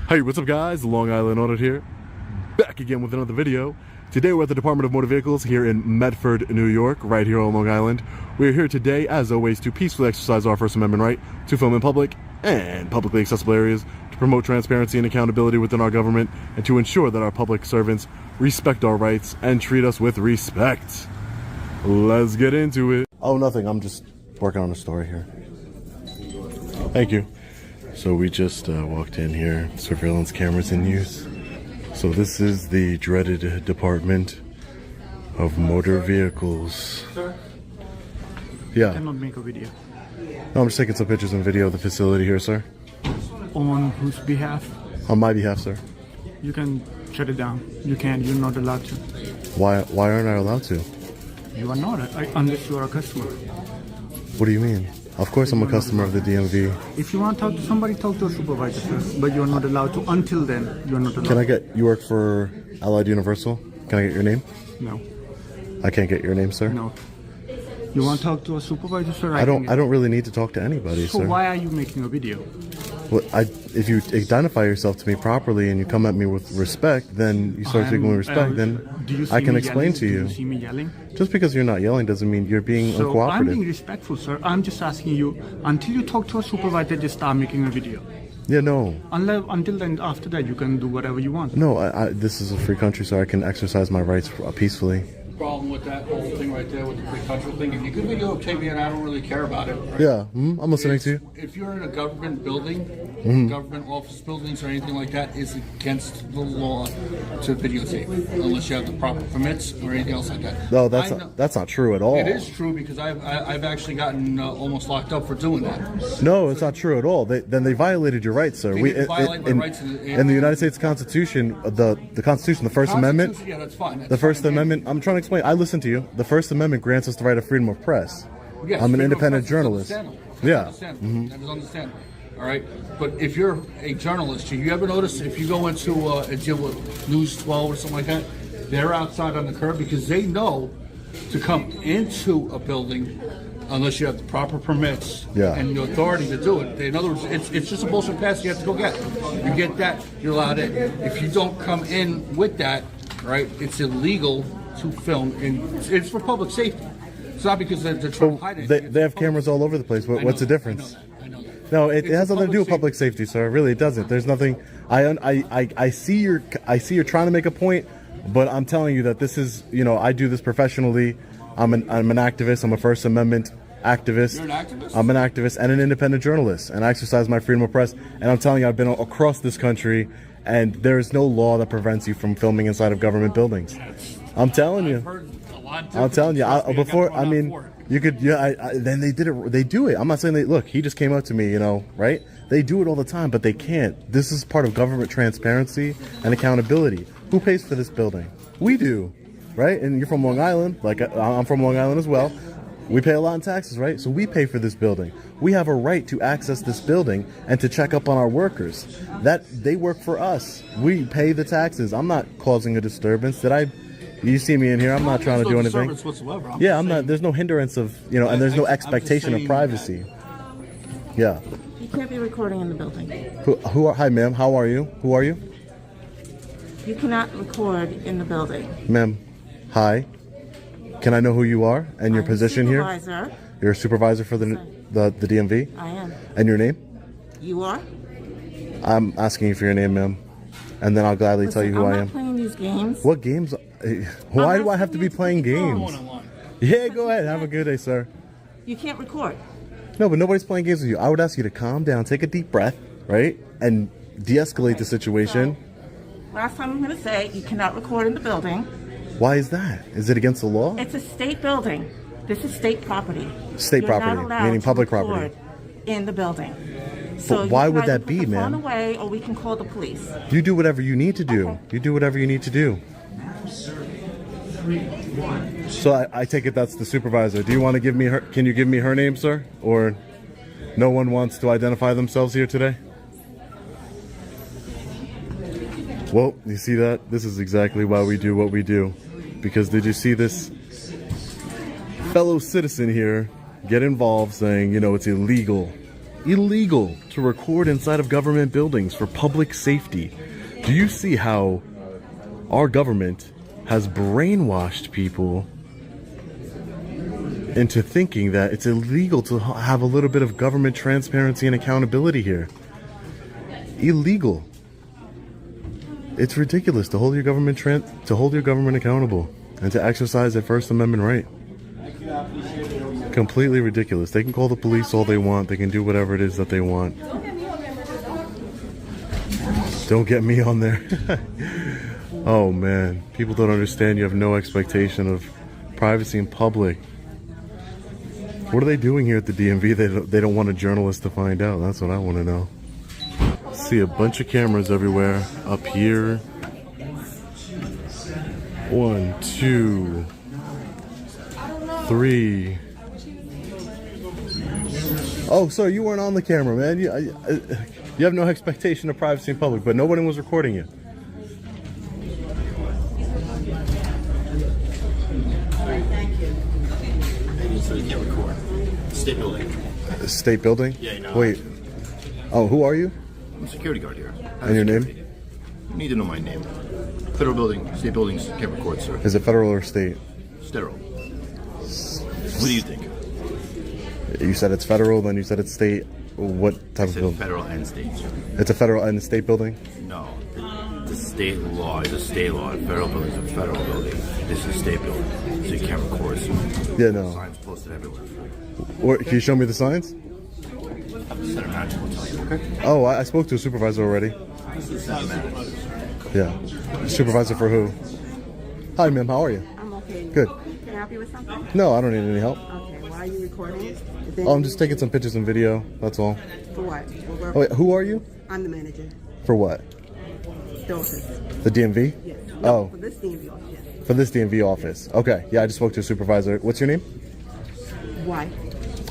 Hey, what's up guys? Long Island Audit here, back again with another video. Today we're at the Department of Motor Vehicles here in Medford, New York, right here on Long Island. We're here today, as always, to peacefully exercise our First Amendment right to film in public and publicly accessible areas, to promote transparency and accountability within our government, and to ensure that our public servants respect our rights and treat us with respect. Let's get into it. Oh, nothing. I'm just working on a story here. Thank you. So we just walked in here, surveillance cameras in use. So this is the dreaded Department of Motor Vehicles. Sir? Yeah. I cannot make a video. No, I'm just taking some pictures and video of the facility here, sir. On whose behalf? On my behalf, sir. You can shut it down. You can't. You're not allowed to. Why aren't I allowed to? You are not, unless you are a customer. What do you mean? Of course I'm a customer of the DMV. If you want to talk to somebody, talk to a supervisor, sir. But you're not allowed to. Until then, you're not allowed. Can I get, you work for Allied Universal? Can I get your name? No. I can't get your name, sir? No. You want to talk to a supervisor, sir? I don't really need to talk to anybody, so sir. Why are you making a video? Well, if you identify yourself to me properly and you come at me with respect, then you start speaking with respect, then I can explain to you. Do you see me yelling? Just because you're not yelling doesn't mean you're being uncooperative. I'm being respectful, sir. I'm just asking you, until you talk to a supervisor, just start making a video. Yeah, no. Until then, after that, you can do whatever you want. No, this is a free country, so I can exercise my rights peacefully. Problem with that whole thing right there with the free country thing. If you could videotape me and I don't really care about it. Right? Yeah, I'm listening to you. If you're in a government building, government office buildings or anything like that, it's against the law to videotape unless you have the proper permits or anything else like that. No, that's not true at all. It is true because I've actually gotten almost locked up for doing that. No, it's not true at all. Then they violated your rights, sir. They didn't violate my rights in the United States Constitution, the Constitution, the First Amendment. Yeah, that's fine. The First Amendment. I'm trying to explain. I listen to you. The First Amendment grants us the right of freedom of press. Yes, I'm an independent journalist. Yeah. That is understandable. All right. But if you're a journalist, you ever notice if you go into a deal with News 12 or something like that, they're outside on the curb because they know to come into a building unless you have the proper permits and the authority to do it. In other words, it's just a bullshit pass you have to go get. You get that, you're allowed in. If you don't come in with that, right, it's illegal to film, and it's for public safety. It's not because they're trying to hide it. They have cameras all over the place. What's the difference? I know that. No, it has nothing to do with public safety, sir. Really, it doesn't. There's nothing. I see you're trying to make a point, but I'm telling you that this is, I do this professionally. I'm an activist. I'm a First Amendment activist. You're an activist? I'm an activist and an independent journalist, and I exercise my freedom of press. And I'm telling you, I've been across this country, and there is no law that prevents you from filming inside of government buildings. I'm telling you. I'm telling you. You could. Yeah. Then they did it. They do it. I'm not saying they. Look, he just came up to me. Right? They do it all the time, but they can't. This is part of government transparency and accountability. Who pays for this building? We do, right? And you're from Long Island. Like I'm from Long Island as well. We pay a lot in taxes, right? So we pay for this building. We have a right to access this building and to check up on our workers. That they work for us. We pay the taxes. I'm not causing a disturbance. You see me in here. I'm not trying to do anything. Whatsoever. I'm not. There's no hindrance of, and there's no expectation of privacy. Yeah. You can't be recording in the building. Hi, ma'am. How are you? Who are you? You cannot record in the building. Ma'am, hi. Can I know who you are and your position here? You're a supervisor for the DMV? I am. And your name? You are? I'm asking you for your name, ma'am. And then I'll gladly tell you who I am. I'm not playing these games. What games? Why do I have to be playing games? Yeah, go ahead. Have a good day, sir. You can't record. No, but nobody's playing games with you. I would ask you to calm down, take a deep breath, right? And de-escalate the situation. So, last time I'm going to say, you cannot record in the building. Why is that? Is it against the law? It's a state building. This is state property. State You're property, not allowed meaning to public record property. In the building. So but why would that put be, the phone ma'am? away, or we can call the police. You do whatever you need to do. Okay. You do whatever you need to do. So I take it that's the supervisor. Do you want to give me her? Can you give me her name, sir? Or no one wants to identify themselves here today? Well, you see that? This is exactly why we do what we do. Because did you see this fellow citizen here get involved saying, it's illegal illegal to record inside of government buildings for public safety. Do you see how our government has brainwashed people into thinking that it's illegal to have a little bit of government transparency and accountability here? Illegal. It's ridiculous to hold your government accountable and to exercise their First Amendment right. Completely ridiculous. They can call the police all they want. They can do whatever it is that they want. Don't get me on there. Oh man, people don't understand. You have no expectation of privacy in public. What are they doing here at the DMV? They don't want a journalist to find out. That's what I want to know. See a bunch of cameras everywhere. Up here. 1, 2, 3. Oh, sir, you weren't on the camera, man. You have no expectation of privacy in public, but nobody was recording you. So you can't record. State building. State building? Yeah, you know. Wait. Oh, who are you? I'm a security guard here. And your name? You need to know my name. Federal building, state buildings can't record, sir. Is it federal or state? Sterile. What do you think? You said it's federal, then you said it's state. What type of It's building? federal and state. It's a federal and state building? No. The state law is a state law. Federal building is a federal building. This is a state building. So you can't record. So Yeah, no. signs posted everywhere. Or, can you show me the signs? Center manager will tell you, okay? Oh, I spoke to a supervisor already. Center manager. Yeah. Supervisor for who? Hi, ma'am. How are you? I'm okay. Good. Can I help you with something? No, I don't need any help. Okay. Why are you recording? Oh, I'm just taking some pictures and video. That's all. For what? Oh, wait, who are you? I'm the manager. For what? The office. The DMV? Yes. Oh, For this DMV office. Yes. for this DMV office. Okay. Yeah, I just spoke to a supervisor. What's your name? Why?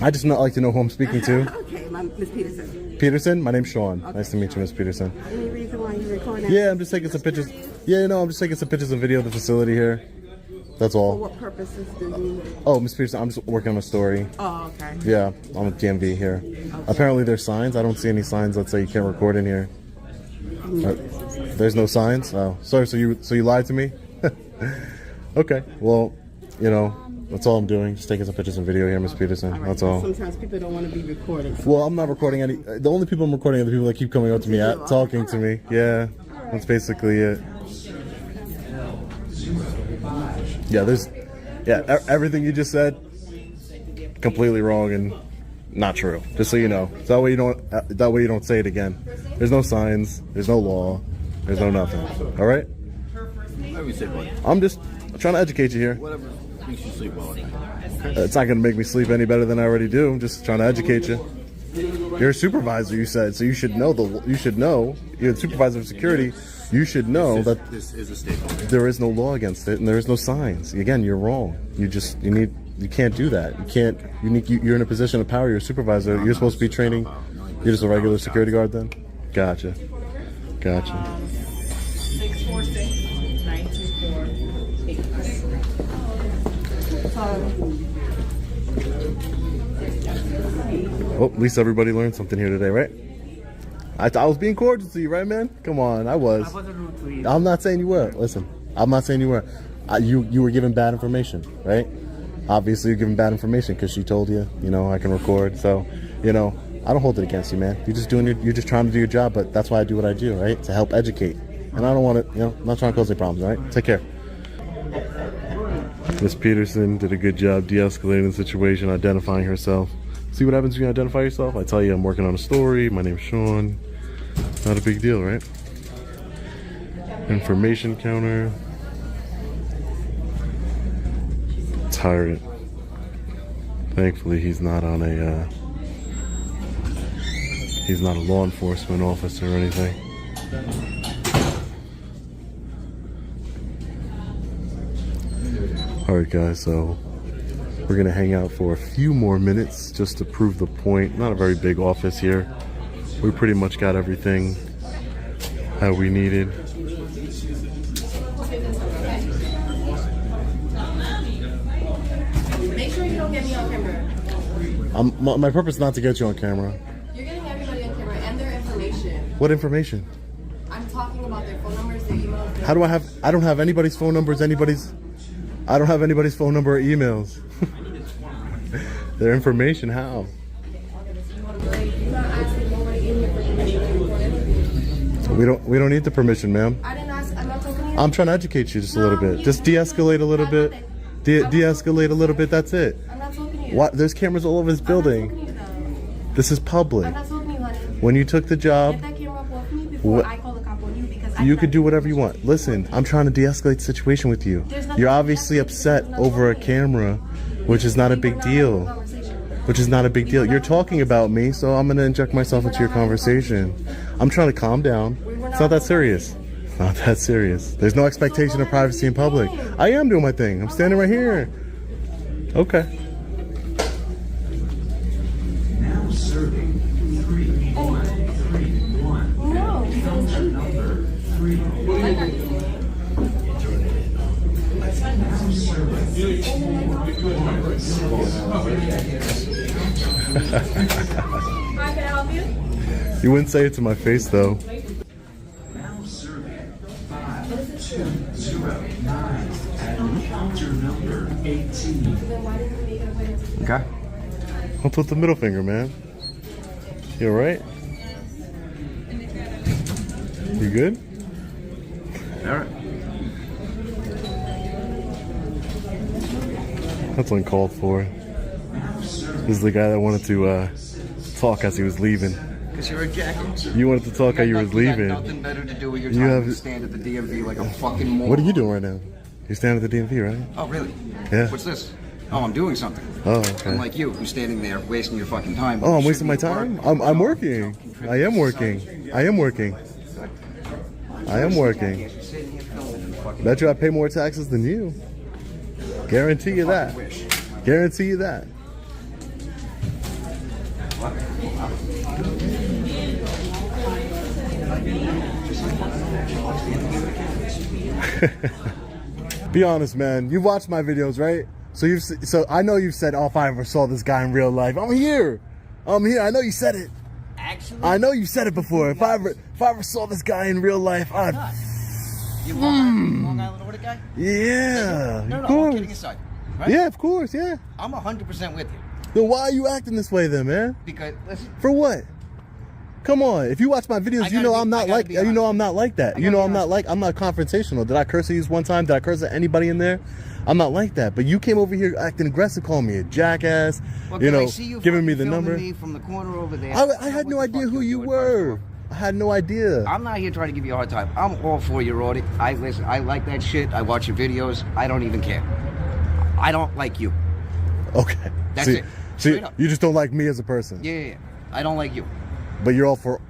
I just not like to know who I'm speaking to. Okay. Miss Peterson. Peterson? My name's Sean. Nice to meet you, Miss Peterson. Any reason why you're recording? Yeah, I'm just taking some pictures. Yeah, no, I'm just taking some pictures and video of the facility here. That's For all. what purposes do you? Oh, Miss Peterson, I'm just working on a story. Oh, okay. Yeah, on the DMV here. Apparently there's signs. I don't see any signs that say you can't record in here. There's no signs? Oh, sorry, so you lied to me? Okay, well, you know, that's all I'm doing. Just taking some pictures and video here, Miss Peterson. All right. That's all. Sometimes people don't want to be recorded. Well, I'm not recording any. The only people I'm recording are the people that keep coming up to me, talking to me. Yeah, that's basically it. Yeah, everything you just said, completely wrong and not true. Just so you know, so that way you don't say it again. There's no signs. There's no law. There's no nothing. All right. Whatever you say, buddy. I'm just trying to educate you here. Whatever makes you sleep well at night. It's not going to make me sleep any better than I already do. I'm just trying to educate you. You're a supervisor, you said, so you should know You're the supervisor of security. You should know that This is a state building. there is no law against it, and there is no signs. Again, you're wrong. You can't do that. You can't. You're in a position of power. You're a supervisor. You're supposed to be training. You're just a regular security guard then. Gotcha. 646-924-8. Oh, at least everybody learned something here today, right? I was being cordial to you, right, man? Come on, I was. I wasn't rude to you. I'm not saying you were. Listen, I'm not saying you were. You were given bad information, right? Obviously, you're given bad information because she told you, I can record. So, I don't hold it against you, man. You're just trying to do your job, but that's why I do what I do, right? To help educate. And I don't want to, I'm not trying to cause any problems, all right? Take care. Miss Peterson did a good job de-escalating the situation, identifying herself. See what happens when you identify yourself? I tell you I'm working on a story. My name's Sean. Not a big deal, right? Information counter. Tired. Thankfully, he's not a law enforcement officer or anything. Alright guys, so we're gonna hang out for a few more minutes just to prove the point. Not a very big office here. We pretty much got everything how we needed. Make sure you don't get me on camera. My purpose is not to get you on camera. You're What information? I'm talking about their phone numbers, their emails. How do I have? I don't have anybody's phone numbers. I don't have anybody's phone number or emails. Their information. How? You're not asking nobody in here for permission. We don't need the permission, ma'am. I didn't ask. I'm not talking to you. I'm trying to educate you just a little bit. Just de-escalate a little bit. De-escalate a little bit. That's it. I'm not talking to you. What? There's cameras all over this I'm not building. talking to you, though. This is public. I'm not talking to you, honey. When you took the job, Get that camera off me before What- I call the cop on you because I you cannot could do whatever you want. Listen, I'm trying to de-escalate the situation with you. You're obviously upset over a camera, which is not a big deal. Which is not a big deal. You're talking about me, so I'm gonna inject myself into your conversation. I'm trying to calm down. It's not that serious. It's not that serious. There's no expectation of privacy in public. I am doing my thing. I'm standing right here. Okay. Now serving 3131. No. Counter number 3. Now Hi, can I help you? You wouldn't say it to my face though. Now serving 5209 at counter number 18. Okay. I'll put the middle finger, man. You alright? You good? Alright. That's uncalled for. This is the guy that wanted to talk as he was leaving. Because you're a jacket. You wanted to talk as you was You got leaving. nothing better to do with your You time have- than stand at the DMV like a fucking moron. What are you doing right now? You're standing at the DMV, right? Oh, really? Yeah. What's this? Oh, I'm doing something. Oh, okay. Unlike you, who's standing there wasting your fucking time. Oh, I'm You wasting my should be time? working. I'm working. I am working. I am working. I am working. You're sitting here filming in the fucking Bet you I pay more taxes than you. Guarantee you that. wish. Guarantee you that. Be honest, man. You've watched my videos, right? So I know you've said, "Oh, if I ever saw this guy in real life, I'm here. I'm here." I know you said it. Actually, I know you said it before. If I ever saw this guy in real life, I'd. you Long Island order guy? Yeah. No, Of all course. kidding aside. Right? Yeah, of course. Yeah. I'm 100% with you. Then why are you acting this way, then, man? Because, listen, For what? Come on. If you watch my videos, I you know gotta I'm be- I not gotta like. be You know honest. I'm not like that. I You gotta know be I'm not honest. like. I'm not confrontational. Did I curse at you one time? Did I curse at anybody in there? I'm not like that. But you came over here acting aggressive, calling me a jackass. well, You can I know, see you giving me the fucking filming number. me from the corner over there. I had no idea who you were. I had no idea. I'm not here trying to give you a hard time. I'm all for your audit. I listen. I like that shit. I watch your videos. I don't even care. I don't like you. Okay. That's see, it. See, Straight up. you just don't like me as a person. Yeah. I don't like you. But you're all for.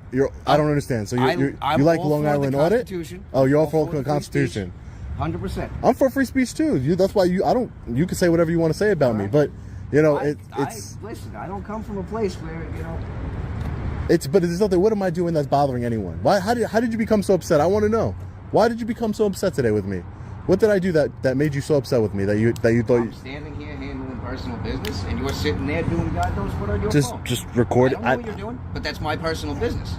I don't understand. So you like all Long for the Island audit? Constitution. Oh, you're all All for for the the free Constitution. 100%. I'm for free speech too. That's why you. I don't. You can say whatever you want to say about me, but you know it's. Listen. I don't come from a place where But there's nothing. What am I doing that's bothering anyone? Why? How did you become so upset? I want to know. Why did you become so upset today with me? What did I do that made you so upset with me that you thought I'm standing here handling personal business, and you're sitting there doing God knows what on your just phone. record? I don't know what you're doing, but that's my personal business.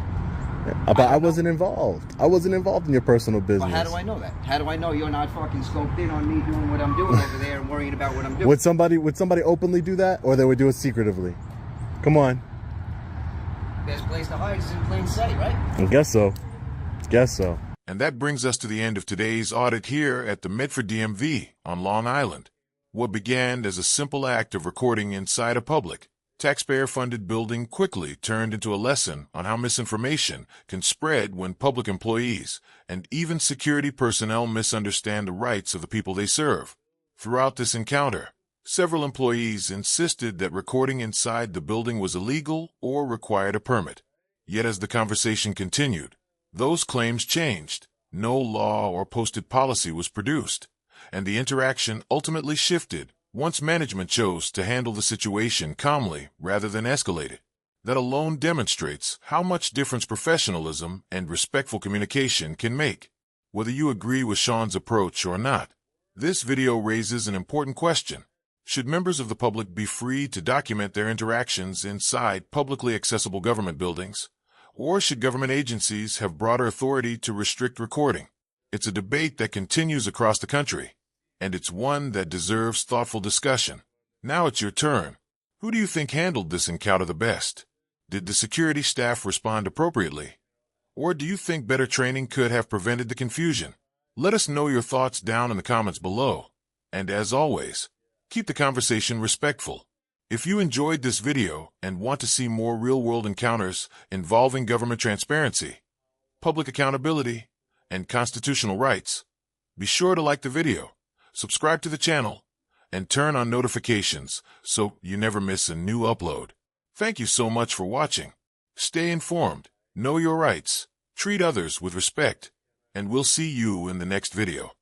But I wasn't involved. I wasn't involved in your personal business. Well, how do I know that? How do I know you're not fucking scoped in on me doing what I'm doing over there and worrying about what I'm doing? Would somebody openly do that, or they would do it secretively? Come on. Best place to hide is in plain sight, right? I guess so. Guess so. And that brings us to the end of today's audit here at the Medford DMV on Long Island. What began as a simple act of recording inside a public, taxpayer-funded building quickly turned into a lesson on how misinformation can spread when public employees and even security personnel misunderstand the rights of the people they serve. Throughout this encounter, several employees insisted that recording inside the building was illegal or required a permit. Yet as the conversation continued, those claims changed. No law or posted policy was produced, and the interaction ultimately shifted once management chose to handle the situation calmly rather than escalate it. That alone demonstrates how much difference professionalism and respectful communication can make. Whether you agree with Sean's approach or not, this video raises an important question. Should members of the public be free to document their interactions inside publicly accessible government buildings? Or should government agencies have broader authority to restrict recording? It's a debate that continues across the country, and it's one that deserves thoughtful discussion. Now it's your turn. Who do you think handled this encounter the best? Did the security staff respond appropriately? Or do you think better training could have prevented the confusion? Let us know your thoughts down in the comments below. And as always, keep the conversation respectful. If you enjoyed this video and want to see more real-world encounters involving government transparency, public accountability, and constitutional rights, be sure to like the video, subscribe to the channel, and turn on notifications so you never miss a new upload. Thank you so much for watching. Stay informed, know your rights, treat others with respect, and we'll see you in the next video.